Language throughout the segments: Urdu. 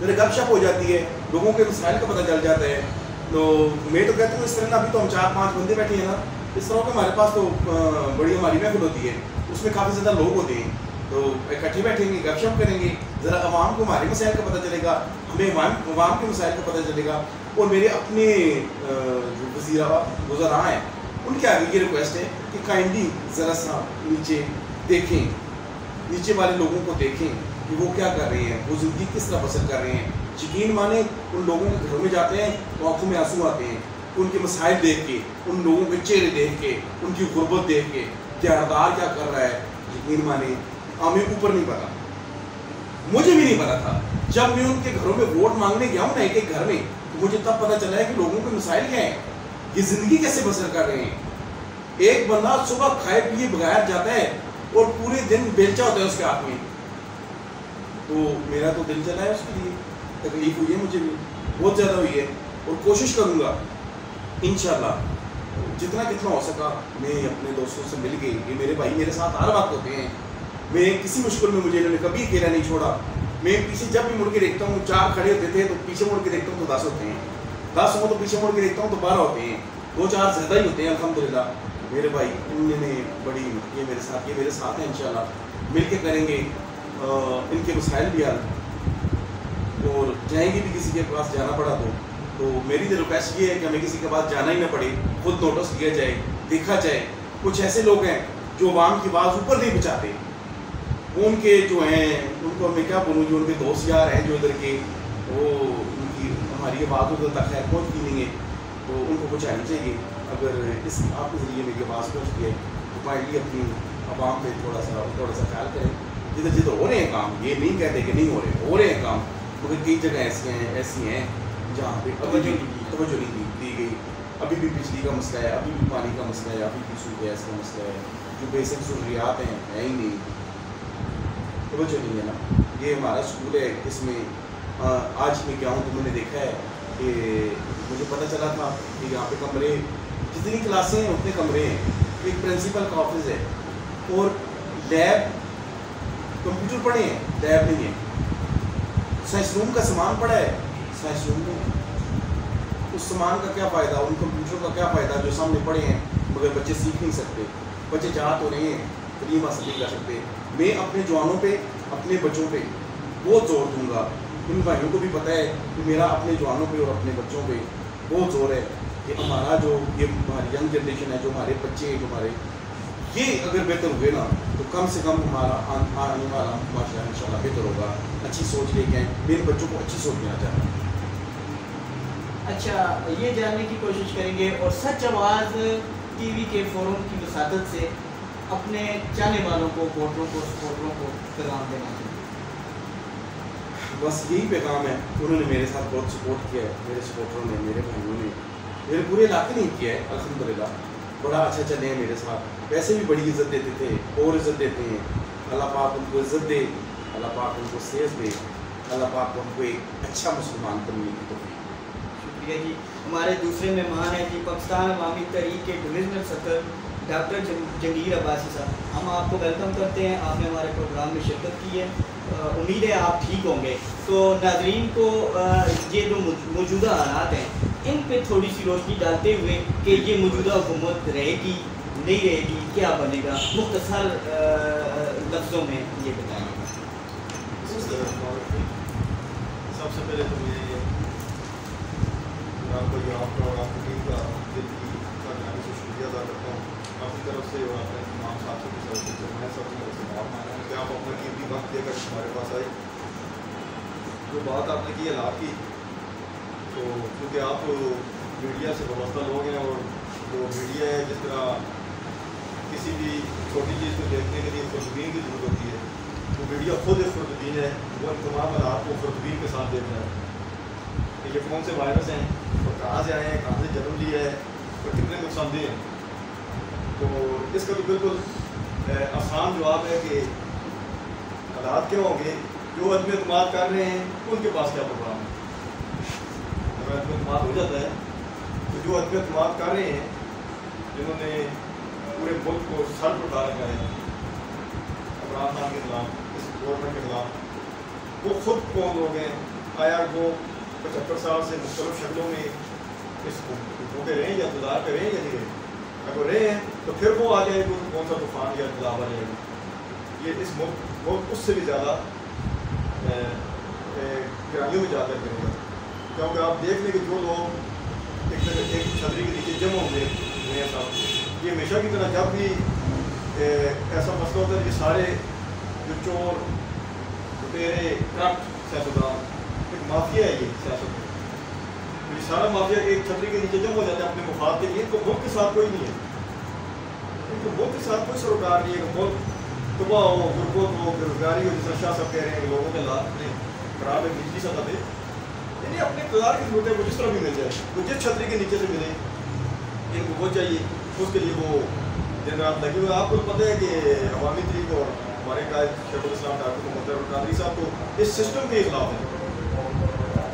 میرے گپ شپ ہو جاتی ہے, لوگوں کے مسائل کا پتہ چل جاتا ہے. تو میں تو کہتا ہوں اس طرح نا, ابھی تو ہم 4-5 بندے بیٹھے ہیں نا, اس طرح کہ ہمارے پاس تو بڑی ہماری محفل ہوتی ہے, اس میں کافی زیادہ لوگ ہوتے ہیں, تو اکٹھے بیٹھیں گے, گپ شپ کریں گے, ذرا عوام کو ہمارے مسائل کا پتہ چلے گا, ہمیں عوام کے مسائل کا پتہ چلے گا. اور میرے اپنے جو وزراء ہیں ان کے آگے یہ ریکویسٹ ہے کہ کائنڈلی ذرا سا نیچے دیکھیں, نیچے والے لوگوں کو دیکھیں کہ وہ کیا کر رہے ہیں, وہ زندگی کس طرح بسر کر رہے ہیں. یقین مانیں ان لوگوں کے گھروں میں جاتے ہیں تو آنکھوں میں آنسو آتے ہیں, ان کے مسائل دیکھ کے, ان لوگوں کے چہرے دیکھ کے, ان کی غربت دیکھ کے, دیہڑیدار کیا کر رہا ہے. یقین مانیں ہمیں اوپر نہیں پتا, مجھے بھی نہیں پتا تھا. جب میں ان کے گھروں میں ووٹ مانگنے گیا ہوں نا ایک ایک گھر میں, تو مجھے تب پتا چلا ہے کہ لوگوں کے مسائل کیا ہیں, یہ زندگی کیسے بسر کر رہے ہیں. ایک بندہ صبح کھائے پیے بغیر جاتا ہے اور پورے دن بیلچا ہوتا ہے اس کے ہاتھ میں. تو میرا تو دل چلا ہے اس کے لیے, تکلیف ہوئی ہے مجھے بھی, بہت زیادہ ہوئی ہے. اور کوشش کروں گا انشاءاللہ جتنا کتنا ہو سکا میں اپنے دوستوں سے مل کے, یہ میرے بھائی میرے ساتھ ہر وقت ہوتے ہیں, میں کسی مشکل میں مجھے انہوں نے کبھی اکیلا نہیں چھوڑا. میں پیچھے جب بھی مڑ کے دیکھتا ہوں 4 کھڑے ہوتے تھے, تو پیچھے مڑ کے دیکھتا ہوں تو 10 ہوتے ہیں, 10 ہوں تو پیچھے مڑ کے دیکھتا ہوں تو 12 ہوتے ہیں, 2-4 زیادہ ہی ہوتے ہیں الحمدللہ. میرے بھائی انہوں نے بڑی یہ میرے ساتھ ہیں, انشاءاللہ مل کے کریں گے ان کے مسائل بھی حل. اور جائیں گے بھی کسی کے پاس جانا پڑا تو میری تو ریکویسٹ یہ ہے کہ ہمیں کسی کے پاس جانا ہی نہ پڑے, خود نوٹس کیا جائے, دیکھا جائے. کچھ ایسے لوگ ہیں جو عوام کی آواز اوپر نہیں پہنچاتے, ان کے جو ہیں ان کو میں کیا بولوں, جو ان کے دوست یار ہیں جو ادھر کے, وہ ان کی ہماری آواز ادھر تک خیر پہنچتی نہیں ہے, تو ان کو پہنچانی چاہیے. اگر اس آپ کے ذریعے میری آواز پہنچتی ہے تو کائنڈلی اپنی عوام پہ تھوڑا سا خیال کریں. جدھر ہو رہے ہیں کام, یہ نہیں کہتے کہ نہیں ہو رہے ہیں کام, مگر کئی جگہ ایسی ہیں جہاں پہ توجہ نہیں دی گئی. ابھی بھی بجلی کا مسئلہ ہے, ابھی بھی پانی کا مسئلہ ہے, ابھی بھی سو گیس کا مسئلہ ہے, جو بیسک ضروریات ہیں ہے ہی نہیں, توجہ نہیں ہے نا. یہ ہمارا اسکول ہے, اس میں آج میں کیا ہوں تو میں نے دیکھا ہے کہ مجھے پتہ چلا تھا کہ یہاں پہ کمرے جتنی کلاسیں ہیں اتنے کمرے ہیں, ایک پرنسپل کا آفس ہے, اور لیب کمپیوٹر پڑے ہیں, لیب نہیں ہے. سائنس روم کا سامان پڑا ہے, سائنس روم میں اس سامان کا کیا فائدہ, ان کمپیوٹر کا کیا فائدہ جو سامنے پڑے ہیں مگر بچے سیکھ نہیں سکتے. بچے چاہ تو رہے ہیں, تعلیم حاصل نہیں کر سکتے. میں اپنے جوانوں پہ, اپنے بچوں پہ بہت زور دوں گا. ان بھائیوں کو بھی پتہ ہے کہ میرا اپنے جوانوں پہ اور اپنے بچوں پہ بہت زور ہے کہ ہمارا جو یہ ہماری ینگ جنریشن ہے, جو ہمارے بچے ہیں, جو ہمارے یہ اگر بہتر ہوئے نا تو کم سے کم ہمارا آنے والا معاشرہ انشاءاللہ بہتر ہوگا. اچھی سوچ لے کے آئیں, میرے بچوں کو اچھی سوچ دینا چاہتا ہوں. اچھا, یہ جاننے کی کوشش کریں گے اور سچ آواز ٹی وی کے فورم کی وساطت سے اپنے چاہنے والوں کو, ووٹروں کو, سپورٹروں کو پیغام دینا چاہیے. بس یہی پیغام ہے. انہوں نے میرے ساتھ بہت سپورٹ کیا ہے, میرے سپورٹروں نے, میرے بھائیوں نے, میرے پورے علاقے نے کیا ہے الحمدللہ. بڑا اچھا چلے ہیں میرے ساتھ. ویسے بھی بڑی عزت دیتے تھے اور عزت دیتے ہیں. اللہ پاک ان کو عزت دے, اللہ پاک ان کو صحت دے, اللہ پاک ان کو ایک اچھا مسلمان بننے کی توفیق. شکریہ جی. ہمارے دوسرے مہمان ہیں جی پاکستان عوامی تحریک کے ڈویژنل صدر ڈاکٹر جنگیر عباسی صاحب. ہم آپ کو ویلکم کرتے ہیں, آپ نے ہمارے پروگرام میں شرکت کی ہے, امید ہے آپ ٹھیک ہوں گے. تو ناظرین کو یہ جو موجودہ حالات ہیں ان پہ تھوڑی سی روشنی ڈالتے ہوئے کہ یہ موجودہ حکومت رہے گی نہیں رہے گی, کیا بنے گا, مختصر لفظوں میں یہ بتائیں. سب سے پہلے تو میں آپ کو آپ کی ٹیم کا دل کی جانے سے شکریہ ادا کرتا ہوں آپ کی طرف سے اور اپنے تمام ساتھیوں کی طرف سے. میں سب سے معاف مانگا ہوں کہ آپ اپنا قیمتی وقت دے کر ہمارے پاس آئے. جو بات آپ نے کی حالات کی, تو کیونکہ آپ میڈیا سے وابستہ لوگ ہیں, اور جو میڈیا ہے جس طرح کسی بھی چھوٹی چیز کو دیکھنے کے لیے خوردبین کی ضرورت ہوتی ہے, تو میڈیا خود ایک خوردبین ہے. وہ ان تمام حالات کو خوردبین کے ساتھ دیکھ رہا ہے کہ یہ کون سے وائرس ہیں اور کہاں سے آئے ہیں, کہاں سے جنم لیا ہے اور کتنے نقصان دہ ہیں. تو اس کا تو بالکل آسان جواب ہے کہ حالات کیا ہوں گے. جو عدم اعتماد کر رہے ہیں ان کے پاس کیا پروگرام ہے. اگر عدم اعتماد ہو جاتا ہے تو جو عدم اعتماد کر رہے ہیں, جنہوں نے پورے ملک کو سر پر اٹھا رکھا ہے عمران خان کے خلاف, اس گورنمنٹ کے خلاف, وہ خود کون لوگ ہیں, آیا وہ 75 سال سے مختلف شکلوں میں اس بھوکے رہے یا انتظار پہ رہے یا نہیں رہے. اگر رہے ہیں تو پھر وہ آ جائے گا کون سا طوفان یا انقلاب آ جائے گا. یہ اس ملک اس سے بھی زیادہ گرانیوں میں جا کر کرے گا. کیونکہ آپ دیکھ لیں کہ جو لوگ ایک چھتری کے نیچے جمع ہوئے ہیں صاحب, یہ ہمیشہ کی طرح جب بھی ایسا مسئلہ ہوتا ہے کہ سارے جو چور لٹیرے کرپٹ سیاستدان, ایک مافیا ہے یہ سیاست میں, یہ سارا مافیا ایک چھتری کے نیچے جمع ہو جاتا ہے اپنے مفاد کے لیے. ان کو ملک کے ساتھ کوئی نہیں ہے, ان کو ملک کے ساتھ کوئی سروکار نہیں ہے کہ ملک تباہ ہو, غربت ہو, بے روزگاری ہو, جس طرح شاہ صاحب کہہ رہے ہیں کہ لوگوں کے حالات اتنے خراب ہے نچلی سطح پہ. یعنی اپنے اقتدار کی ضرورت ہے, وہ جس طرح بھی مل جائے, وہ جس چھتری کے نیچے سے ملے, ان کو وہ چاہیے, اس کے لیے وہ دن رات لگے ہوئے. آپ کو پتہ ہے کہ عوامی تحریک اور ہمارے قائد شیخ الاسلام ڈاکٹر محمد القادری صاحب تو اس سسٹم کے خلاف ہیں.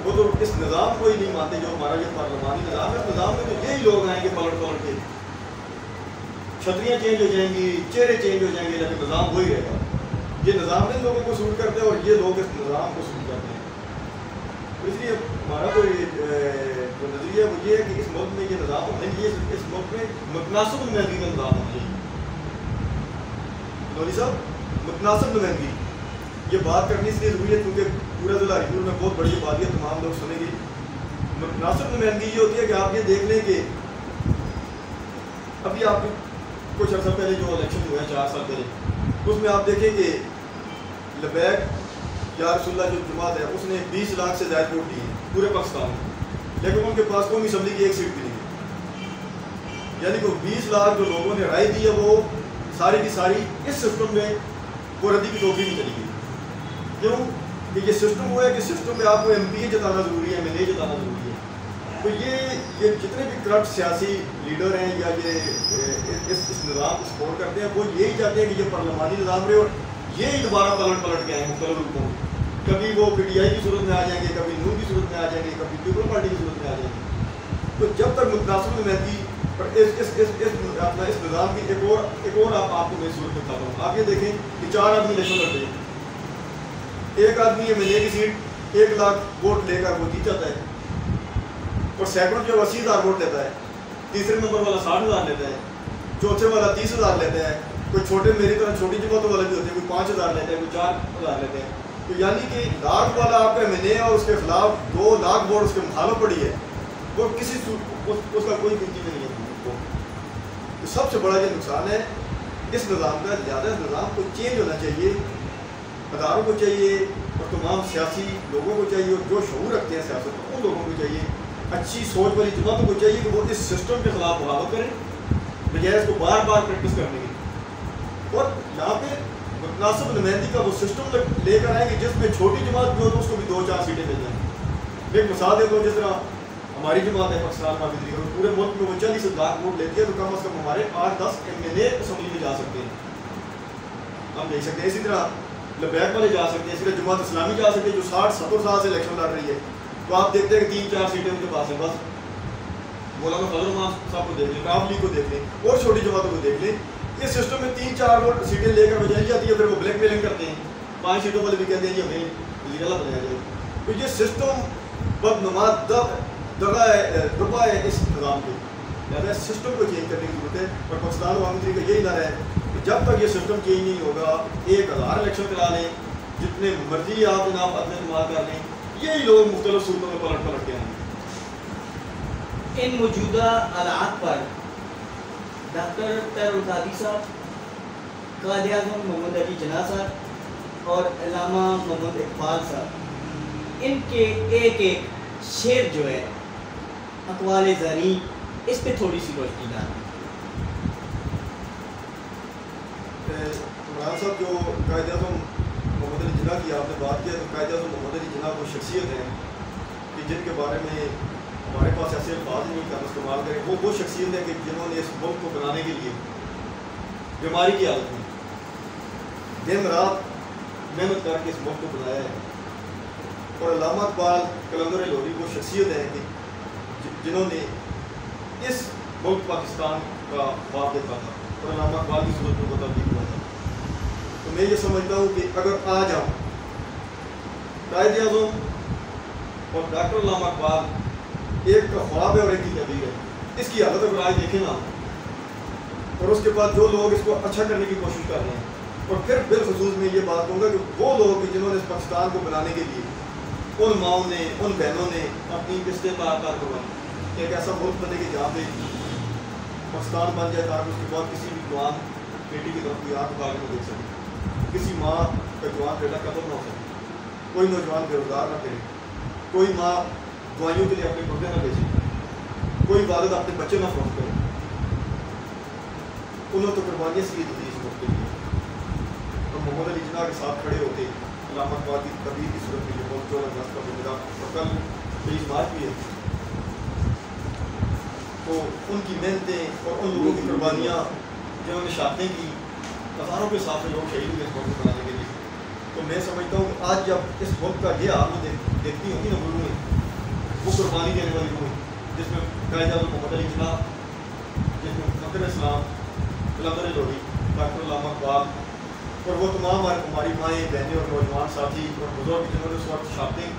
وہ تو اس نظام کو ہی نہیں مانتے جو ہمارا یہ پارلیمانی نظام ہے. اس نظام میں تو یہی لوگ آئیں گے پلٹ پلٹ کے, چھتریاں چینج ہو جائیں گی, چہرے چینج ہو جائیں گے, لیکن نظام وہی رہے گا. یہ نظام ان لوگوں کو سوٹ کرتے ہیں اور یہ لوگ اس نظام کو سوٹ کرتے ہیں. اس لیے ہمارا تو جو نظریہ وہ یہ ہے کہ اس ملک میں یہ نظام ہونا چاہیے, اس ملک میں متناسب نمائندگی کا نظام ہونا چاہیے. مولوی صاحب متناسب نمائندگی یہ بات کرنی اس لیے ضروری ہے کیونکہ پورا ضلع ہری پور میں بہت بڑی آبادی ہے, تمام لوگ سنیں گے. متناسب نمائندگی یہ ہوتی ہے کہ آپ یہ دیکھ لیں کہ ابھی آپ کچھ عرصہ پہلے جو الیکشن ہوئے ہیں 4 سال پہلے, اس میں آپ دیکھیں کہ لبیک یا رسول اللہ جو جماعت ہے اس نے 20 لاکھ سے زائد ووٹ دیے پورے پاکستان میں, لیکن ان کے پاس قومی اسمبلی کی ایک سیٹ بھی نہیں ہے. یعنی کہ 20 لاکھ جو لوگوں نے رائے دی ہے وہ ساری کی ساری اس سسٹم میں وہ ردی کی ٹوپی نہیں چلی گئی. کیوں کہ یہ سسٹم ہوا ہے کہ سسٹم میں آپ کو ایم پی اے جتانا ضروری ہے, ایم ایل اے جتانا ضروری ہے. تو یہ جتنے بھی کرپٹ سیاسی لیڈر ہیں یا یہ اس نظام کو سپورٹ کرتے ہیں وہ یہی چاہتے ہیں کہ یہ پارلیمانی نظام رہے اور یہی دوبارہ پلٹ کے آئیں مختلف روپوں میں. کبھی وہ پی ٹی آئی کی صورت میں آ جائیں گے, کبھی نور کی صورت میں آ جائیں گے, کبھی پیپل پارٹی کی صورت میں آ جائیں گے. تو جب تک متناسب نمائندگی اور اس نظام کی ایک اور آپ کو میں صورت میں بتاتا ہوں. آپ یہ دیکھیں کہ 4 آدمی الیکشن لڑتے ہیں, ایک آدمی ایم ایل اے کی سیٹ 1 لاکھ ووٹ لے کر وہ جیت جاتا ہے اور سیکنڈ جو 80,000 ووٹ لیتا ہے, تیسرے نمبر والا 60,000 لیتا ہے, چوتھے والا 30,000 لیتا ہے, کوئی چھوٹے میری طرح چھوٹی جماعتوں والے بھی ہوتے ہیں, کوئی 5,000 لیتے ہیں, کوئی 4,000 لیتے ہیں. تو یعنی کہ لاکھ والا آپ کا ایم ایل اے اور اس کے خلاف 2 لاکھ ووٹ اس کے مخالف پڑی ہے, وہ کسی اس کا کوئی قیمتی نہیں ہے. تو سب سے بڑا یہ نقصان ہے اس نظام کا. زیادہ نظام کو چینج ہونا چاہیے, اداروں کو چاہیے اور تمام سیاسی لوگوں کو چاہیے اور جو شعور رکھتے ہیں سیاست میں ان لوگوں کو چاہیے, اچھی سوچ والی جماعتوں کو چاہیے کہ وہ اس سسٹم کے خلاف بغاوت کریں بجائے اس کو بار بار پریکٹس کرنے کی. اور یہاں پہ متناسب نمائندگی کا وہ سسٹم لے کر آئیں کہ جس میں چھوٹی جماعت جو ہے اس کو بھی 2-4 سیٹیں مل جائیں. میں ایک مثال دیتا ہوں, جس طرح ہماری جماعت ہے پاکستان عوامی تحریک, پورے ملک میں وہ 40 لاکھ ووٹ لیتی ہے, تو کم از کم ہمارے 8-10 ایم ایل اے اسمبلی میں جا سکتے ہیں, ہم دیکھ سکتے ہیں. اسی طرح لبیک والے جا سکتے ہیں, اسی طرح جماعت اسلامی جا سکتے ہیں جو 60-70 سال سے الیکشن لڑ رہی ہے. تو آپ دیکھتے ہیں کہ 3-4 سیٹیں ان کے پاس ہیں بس. مولانا فضل الرحمان صاحب کو دیکھ لیں, کاف لیگ کو دیکھ لیں اور چھوٹی جماعتوں کو دیکھ لیں. اس سسٹم میں 3-4 سیٹیں لے کر بجائی جاتی ہے, پھر وہ بلیک میلنگ کرتے ہیں. 5 سیٹوں والے بھی کہتے ہیں جی ہمیں وزیر اعلیٰ بنایا جائے. تو یہ سسٹم بدنما دبا ہے اس نظام کو. لہٰذا اس سسٹم کو چینج کرنے کی ضرورت ہے. اور پاکستان عوامی تحریک کا یہی نعرہ ہے کہ جب تک یہ سسٹم چینج نہیں ہوگا, 1000 الیکشن کرا لیں, جتنے مرضی آپ جناب اپنے استعمال کر لیں, یہی لوگ مختلف صورتوں میں پلٹ کے آئیں گے. ان موجودہ حالات پر ڈاکٹر طاہر القادری صاحب, قائد اعظم محمد علی جناح صاحب اور علامہ محمد اقبال صاحب, ان کے ایک شعر جو ہے اقوال زرعی, اس پہ تھوڑی سی روشنی ڈالیں. عمران صاحب جو قائد اعظم محمد علی جناح کی آپ نے بات کیا, تو قائد اعظم محمد علی جناح وہ شخصیت ہیں کہ جن کے بارے میں ہمارے پاس ایسے الفاظ نہیں کہ ہم استعمال کریں. وہ شخصیت ہے کہ جنہوں نے اس ملک کو بنانے کے لیے بیماری کی حالت میں دن رات محنت کر کے اس ملک کو بنایا ہے. اور علامہ اقبال قلندر لاہوری وہ شخصیت ہے کہ جنہوں نے اس ملک پاکستان کا خواب دیکھا تھا اور علامہ اقبال کی صورت میں تبدیل ہوا تھا. تو میں یہ سمجھتا ہوں کہ اگر آج ہم قائد اعظم اور ڈاکٹر علامہ اقبال ایک کا خواب ہے اور ایک کی تعبیر ہے. اس کی حالت اگر آج دیکھیں نا، اور اس کے بعد جو لوگ اس کو اچھا کرنے کی کوشش کر رہے ہیں، اور پھر بالخصوص میں یہ بات کہوں گا کہ وہ لوگ جنہوں نے اس پاکستان کو بنانے کے لیے ان ماؤں نے، ان بہنوں نے اپنی استعمال کار کروائی، ایک ایسا ملک بنے کہ جہاں پہ پاکستان بن جائے تاکہ اس کے بعد کسی بھی جوان بیٹی کی طرف کوئی آنکھ اٹھا کے دیکھ سکے، کسی ماں کا جوان بیٹا قتل نہ ہو سکے، کوئی نوجوان بے روزگار نہ کرے، کوئی ماں دوائیوں کے لیے اپنے گردے نہ بیچے، کوئی والد اپنے بچے نہ فروخت کرے. انہوں تو قربانیاں سی دی اس ملک کے لیے، اور محمد علی جناح کے ساتھ کھڑے ہوتے علامہ اقبال کی تبدیل کی صورت میں جو ملک 14 اگست کا میرا کل 23 مارچ بھی ہے، تو ان کی محنتیں اور ان لوگوں کی قربانیاں جنہوں نے شہادتیں کی، ہزاروں کے ساتھ لوگ شہید ہوئے اس ملک کو بنانے کے لیے. تو میں سمجھتا ہوں کہ آج جب اس ملک کا یہ حال میں دیکھتی ہوگی نا روح میں، وہ قربانی دینے والی روح جس میں قائد اعظم محمد علی جناح، جس میں فخر اسلام، قلندر لودھی، ڈاکٹر علامہ اقبال، اور وہ تمام ہماری مائیں بہنیں اور نوجوان ساتھی اور بزرگ جنہوں نے اس وقت شہادتیں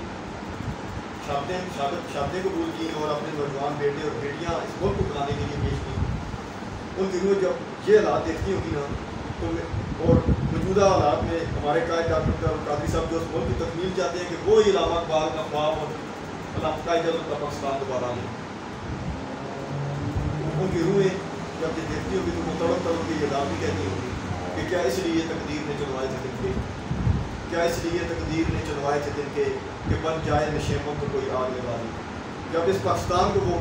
قبول کی اور اپنے نوجوان بیٹے اور بیٹیاں اس ملک کو بنانے کے لیے پیش کی، ان کی روح جب یہ حالات دیکھتی ہوگی نا تو اور موجودہ حالات میں ہمارے قائد ڈاکٹر قادری صاحب جو اس ملک کی تکمیل چاہتے ہیں کہ وہ علامہ اقبال کا خواب اور قائد اعظم کا پاکستان دوبارہ آئے، ان کی روحیں جب یہ دیکھتی ہوگی تو وہ تڑپ تڑپ کے یہ بات بھی کہتی ہوگی کہ کیا اس لیے تقدیر نے چلوائے تھے دن کے، کیا اس لیے تقدیر نے چلوائے تھے دن کے کہ بن جائے نشیمن تو کوئی آگ لگا دی. جب اس پاکستان کو وہ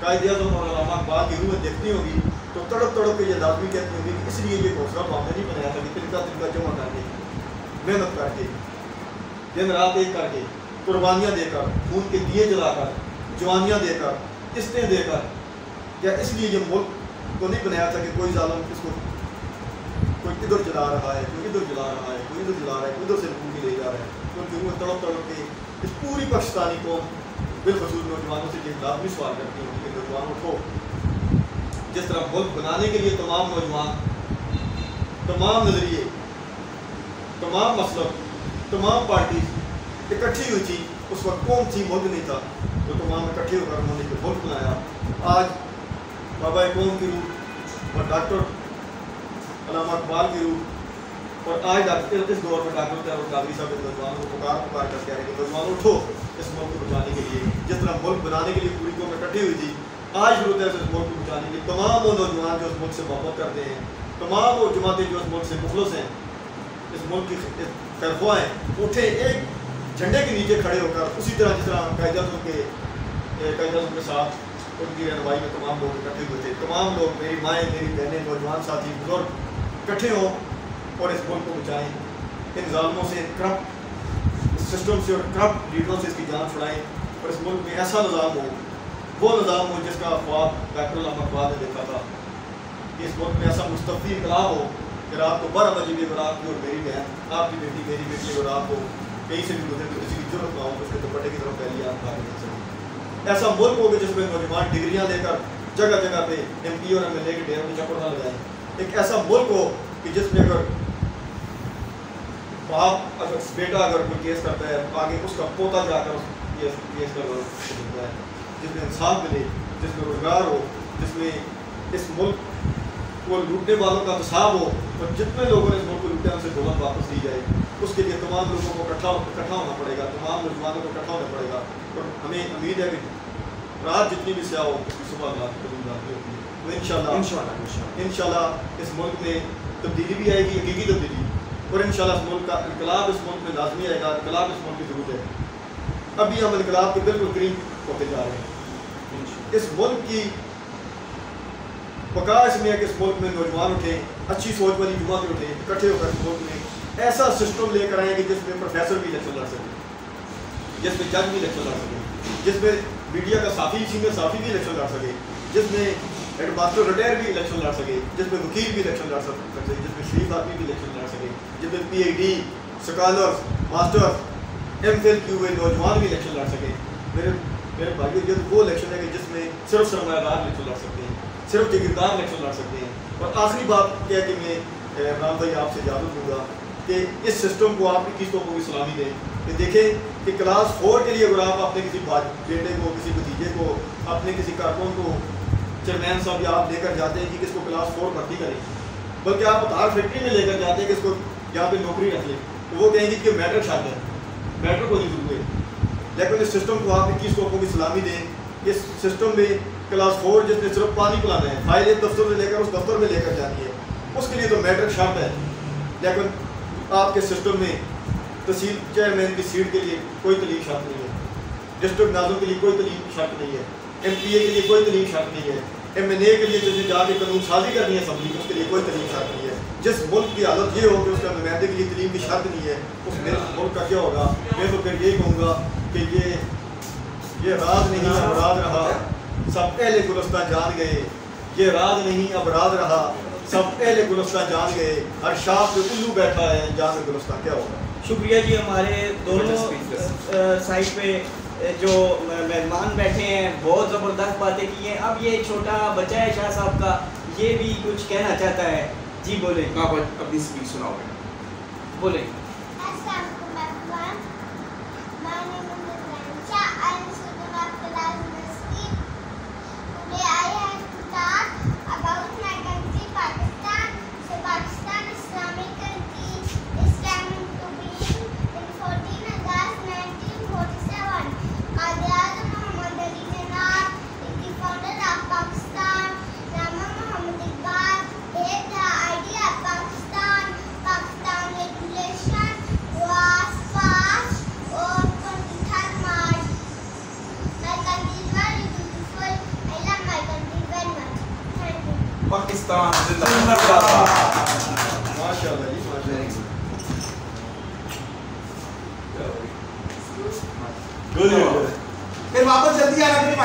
قائد اعظم اور علامہ اقبال کی روحیں دیکھتی ہوگی تو تڑپ تڑپ کے یہ لازمی کہتی ہوگی کہ اس لیے یہ گھونسلہ تو ہم نے نہیں بنایا تھا کہ تنکا جمع کر کے، محنت کر کے، دن رات ایک کر کے، قربانیاں دے کر، خون کے دیے جلا کر، جوانیاں دے کر، قسطیں دے کر، کیا اس لیے یہ ملک کو نہیں بنایا تھا کہ کوئی ظالم اس کو کوئی ادھر جلا رہا ہے، کوئی ادھر جلا رہا ہے، کوئی ادھر جلا رہا ہے، کوئی ادھر سے پوری لے جا رہا ہے. تو ان کی روح تڑپ تڑپ کے اس پوری پاکستانی قوم بالخصوص نوجوانوں سے یہ لازمی سوال کرتی ہوں کہ نوجوانوں کو جس طرح ملک بنانے کے لیے تمام نوجوان، تمام نظریے، تمام مسلک، تمام پارٹیز اکٹھی ہوئی تھی، اس وقت قوم تھی، ملک نہیں تھا، تو تمام اکٹھے ہو کر انہوں نے ملک بنایا. آج بابا قوم کی روح اور ڈاکٹر علامہ اقبال کی روح، اور آج اس دور میں ڈاکٹر قادری صاحب کے نوجوانوں کو پکار کر کہہ رہے ہیں کہ نوجوانوں اٹھو اس ملک کو بچانے کے لیے. جس طرح ملک بنانے کے لیے پوری قوم اکٹھی ہوئی تھی، آج ضرورت ہے اس ملک کو بچانے کے لیے تمام وہ نوجوان جو اس ملک سے محبت کرتے ہیں، تمام وہ جماعتیں جو اس ملک سے مخلص ہیں، اس ملک کی خیرخواہ ہیں، اٹھیں ایک جھنڈے کے نیچے کھڑے ہو کر اسی طرح جس طرح قائد اعظم کے ساتھ ان کی رہنمائی میں تمام لوگ اکٹھے ہوئے تھے. تمام لوگ، میری مائیں، میری بہنیں، نوجوان ساتھی، بزرگ اکٹھے ہوں اور اس ملک کو بچائیں، ان ظالموں سے، کرپٹ سسٹم سے اور کرپٹ لیڈروں سے اس کی جان چھڑائیں، اور اس ملک میں ایسا نظام ہو، وہ نظام ہو جس کا خواب ڈاکٹر علامہ اقبال نے دیکھا تھا کہ اس ملک میں ایسا مستفی انقلاب ہو کہ رات کو 12 بجے بھی اگر آپ کی اور میری بہن، آپ کی بیٹی، میری بیٹی اگر آپ کو کہیں سے بھی گزرے تو کسی کی ضرورت نہ ہو تو اس کے دوپٹے کی طرف پہلی آپ کھا کے دے سکیں. ایسا ملک ہوگا جس میں نوجوان ڈگریاں لے کر جگہ جگہ پہ ایم پی اور ایم ایل اے کے ڈیروں میں چکر نہ لگائیں. ایک ایسا ملک ہو کہ جس میں اگر باپ اگر بیٹا اگر کوئی کیس کرتا ہے آگے اس کا پوتا جا کر اس کیس کا سنتا ہے، جس میں انصاف ملے، جس میں روزگار ہو، جس میں اس ملک کو لوٹنے والوں کا حساب ہو، اور جتنے لوگوں نے اس ملک کو لوٹا ان سے دولت واپس دی جائے. اس کے لیے تمام لوگوں کو اکٹھا ہونا پڑے گا، تمام نوجوانوں کو اکٹھا ہونا پڑے گا. اور ہمیں امید ہے کہ رات جتنی بھی سیاہ ہو اس کی صبح رات کی ہوتی ہے. تو انشاءاللہ اس ملک میں تبدیلی بھی آئے گی، حقیقی تبدیلی، اور انشاءاللہ اس ملک کا انقلاب اس ملک میں لازمی آئے گا. انقلاب اس ملک کی ضرورت ہے. ابھی ہم انقلاب کے بالکل قریب ہوتے جا رہے ہیں. اس ملک کی بقا اس میں ہے کہ اس ملک میں نوجوان اٹھیں، اچھی سوچ والی جماعتیں اٹھیں، اکٹھے ہو کر اس ملک میں ایسا سسٹم لے کر آئیں کہ جس میں پروفیسر بھی الیکشن لڑ سکے، جس میں جج بھی الیکشن لڑ سکے، جس میں میڈیا کا سینئر صحافی بھی الیکشن لڑ سکے، جس میں ہیڈ ماسٹر ریٹائر بھی الیکشن لڑ سکے، جس میں وکیل بھی الیکشن لڑ سکے، جس میں شریف آدمی بھی الیکشن لڑ سکے، جس میں P H D, scholars, master, M Phil کیے ہوئے نوجوان بھی الیکشن لڑ سکے. میرے بھائیو یہ وہ الیکشن ہے کہ جس میں صرف سرمایہ دار الیکشن لڑ سکتے ہیں، صرف جگیردار الیکشن لڑ سکتے ہیں. اور آخری بات کیا کہ میں عمران بھائی آپ سے اجازت دوں گا کہ اس سسٹم کو آپ 21 کو بھی سلامی دیں کہ دیکھیں کہ کلاس 4 کے لیے اگر آپ اپنے کسی بیٹے کو, کسی بھتیجے کو, اپنے کسی کارکن کو چیئرمین صاحب یا آپ لے کر جاتے ہیں کہ کس کو کلاس 4 بھرتی کریں, بلکہ آپ اتار فیکٹری میں لے کر جاتے ہیں کہ اس کو یہاں پہ نوکری رکھ لیں, تو وہ کہیں گے کہ میٹرک شرط ہے, میٹرک کو نہیں ضرورت ہے. لیکن اس سسٹم کو آپ 21 توپوں کی سلامی دیں. اس سسٹم میں کلاس 4 جس نے صرف پانی پلانا ہے, فائل ایک دفتر سے لے کر اس دفتر میں لے کر جانی ہے, اس کے لیے تو میٹرک شرط ہے. لیکن آپ کے سسٹم میں تحصیل چیئرمین کی سیٹ کے لیے کوئی تعلیم شرط نہیں ہے, ڈسٹرکٹ ناظم کے لیے کوئی تعلیم شرط نہیں ہے, ایم پی اے کے لیے کوئی تعلیم شرط نہیں ہے, ایم این اے کے لیے جس نے جا کے قانون سازی کرنی ہے اسمبلی میں, اس کے لیے کوئی تعلیم شرط نہیں ہے. جس ملک کی حالت یہ ہو کہ اس کا نمائندے کے لیے تعلیم کی شرط نہیں ہے, اس ملک کا کیا ہوگا؟ میں تو پھر یہی کہوں گا کہ یہ راز نہیں اب راز رہا, سب اہل گلستان جان گئے. یہ راز نہیں اب راز رہا, سب اہل گلستان جان گئے. ہر شاپ پہ الو بیٹھا ہے, جان گلستان کیا ہوگا. شکریہ جی. ہمارے دونوں سائڈ پہ جو مہمان بیٹھے ہیں بہت زبردست باتیں کی ہیں. اب یہ چھوٹا بچہ ہے شاہ صاحب کا, یہ بھی کچھ کہنا چاہتا ہے. جی بولیں. آپ اپنی اسپیچ سناؤ. بولیں. پاکستان زندہ ماشاءاللہ جی, ماشاءاللہ. پھر واپس جلدی آنا.